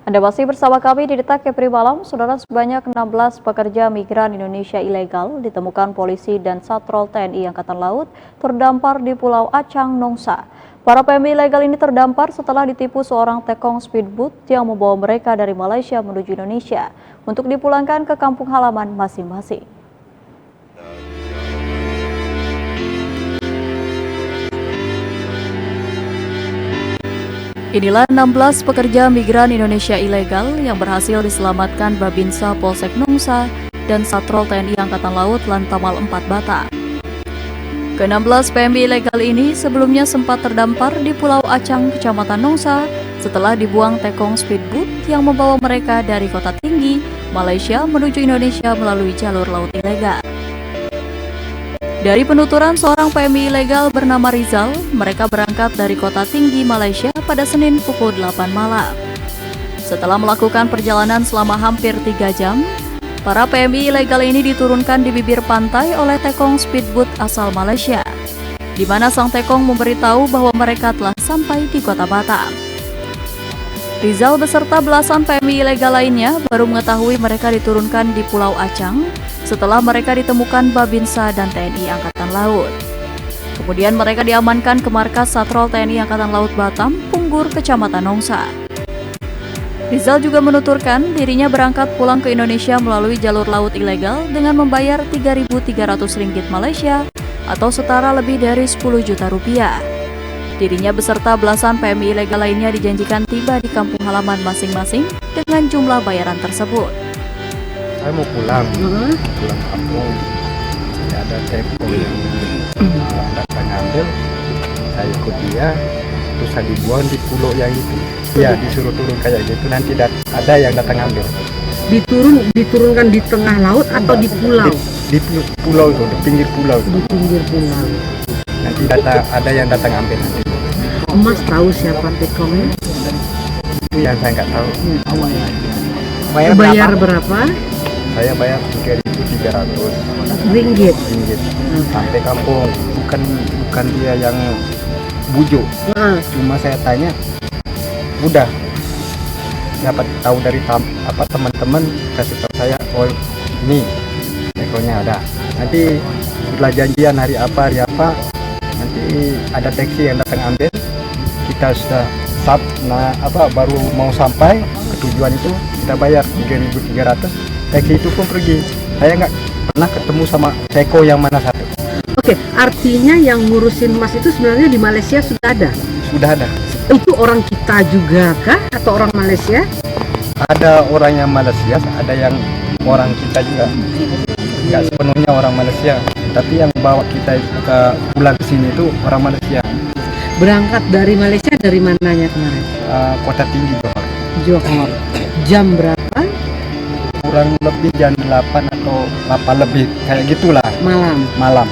Anda masih bersama kami di Detak Kepri Malam. Saudara, sebanyak 16 pekerja migran Indonesia ilegal ditemukan polisi dan Satrol TNI Angkatan Laut terdampar di Pulau Acang, Nongsa. Para PMI ilegal ini terdampar setelah ditipu seorang tekong speedboat yang membawa mereka dari Malaysia menuju Indonesia untuk dipulangkan ke kampung halaman masing-masing. Inilah 16 pekerja migran Indonesia ilegal yang berhasil diselamatkan Babinsa Polsek Nongsa dan Satrol TNI Angkatan Laut Lantamal 4 Batam. Ke-16 PMI ilegal ini sebelumnya sempat terdampar di Pulau Acang, Kecamatan Nongsa setelah dibuang tekong speedboat yang membawa mereka dari Kota Tinggi, Malaysia menuju Indonesia melalui jalur laut ilegal. Dari penuturan seorang PMI ilegal bernama Rizal, mereka berangkat dari Kota Tinggi, Malaysia pada Senin pukul 8 malam. Setelah melakukan perjalanan selama hampir 3 jam, para PMI ilegal ini diturunkan di bibir pantai oleh tekong speedboat asal Malaysia, di mana sang tekong memberitahu bahwa mereka telah sampai di Kota Batam. Rizal beserta belasan PMI ilegal lainnya baru mengetahui mereka diturunkan di Pulau Acang setelah mereka ditemukan Babinsa dan TNI Angkatan Laut. Kemudian mereka diamankan ke markas Satrol TNI Angkatan Laut Batam, Punggur, Kecamatan Nongsa. Rizal juga menuturkan dirinya berangkat pulang ke Indonesia melalui jalur laut ilegal dengan membayar Rp3.300 Malaysia atau setara lebih dari 10 juta rupiah. Dirinya beserta belasan PMI ilegal lainnya dijanjikan tiba di kampung halaman masing-masing dengan jumlah bayaran tersebut. Saya mau pulang kampung. Ada tekong yang datang ngambil, saya ikut dia, terus saya dibuang di pulau yang itu. Ya, disuruh turun kayak gitu, nanti ada yang datang ngambil. Diturunkan di tengah laut atau di pulau? Di pulau itu, di pinggir pulau. Di pinggir pulau. Nanti ada yang datang ambil. Mas tahu siapa tekongnya? Itu yang saya nggak tahu. Bayar berapa? Saya bayar Rp3.300 Ringgit. Sampai kampung. Bukan dia yang bujuk. Cuma saya tanya, udah dapat tahu dari teman-teman, kasih tahu saya, oh ini tekonya ada. Nanti setelah janjian hari apa, nanti ada taksi yang datang ambil. Kita sudah baru mau sampai ke tujuan itu, kita bayar Rp3.300. Taksi itu pun pergi. Saya nggak pernah ketemu sama teko yang mana satu. Oke, artinya yang ngurusin Mas itu sebenarnya di Malaysia sudah ada? Sudah ada. Itu orang kita juga kah? Atau orang Malaysia? Ada orang yang Malaysia, ada yang orang kita juga. Nggak sepenuhnya orang Malaysia, tapi yang bawa kita pulang ke sini itu orang Malaysia. Berangkat dari Malaysia dari mananya kemarin? Kota Tinggi, Johor. Jam berapa? Kurang lebih jam 8 atau 8 lebih, kayak gitulah. Malam.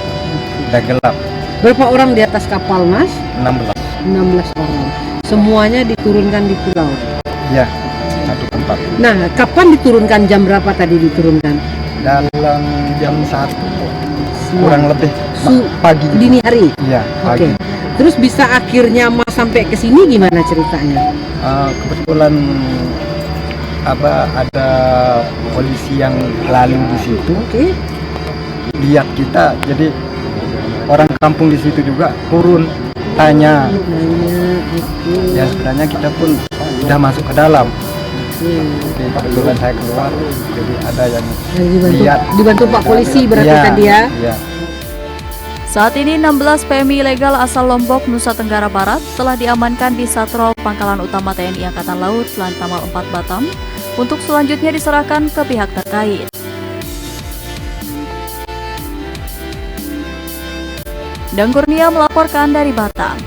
Udah gelap. Berapa orang di atas kapal, Mas? 16 orang. Semuanya diturunkan di pulau? Ya, satu tempat. Nah, kapan diturunkan? Jam berapa tadi diturunkan? Dalam jam 1 kurang lebih pagi. Dini hari? Iya, pagi. Oke. Terus bisa akhirnya Mas sampai ke sini gimana ceritanya? Kebetulan ada polisi yang lalu di situ. Oke. Lihat kita, jadi orang kampung di situ juga turun tanya. Ya sebenarnya kita pun sudah masuk ke dalam. Jadi kebetulan saya keluar, jadi ada yang dibantu Pak Polisi berarti tadi ya? Iya. Saat ini 16 PMI ilegal asal Lombok, Nusa Tenggara Barat telah diamankan di Satrol Pangkalan Utama TNI Angkatan Laut Lantamal 4 Batam untuk selanjutnya diserahkan ke pihak terkait. Dan Kurnia melaporkan dari Batam.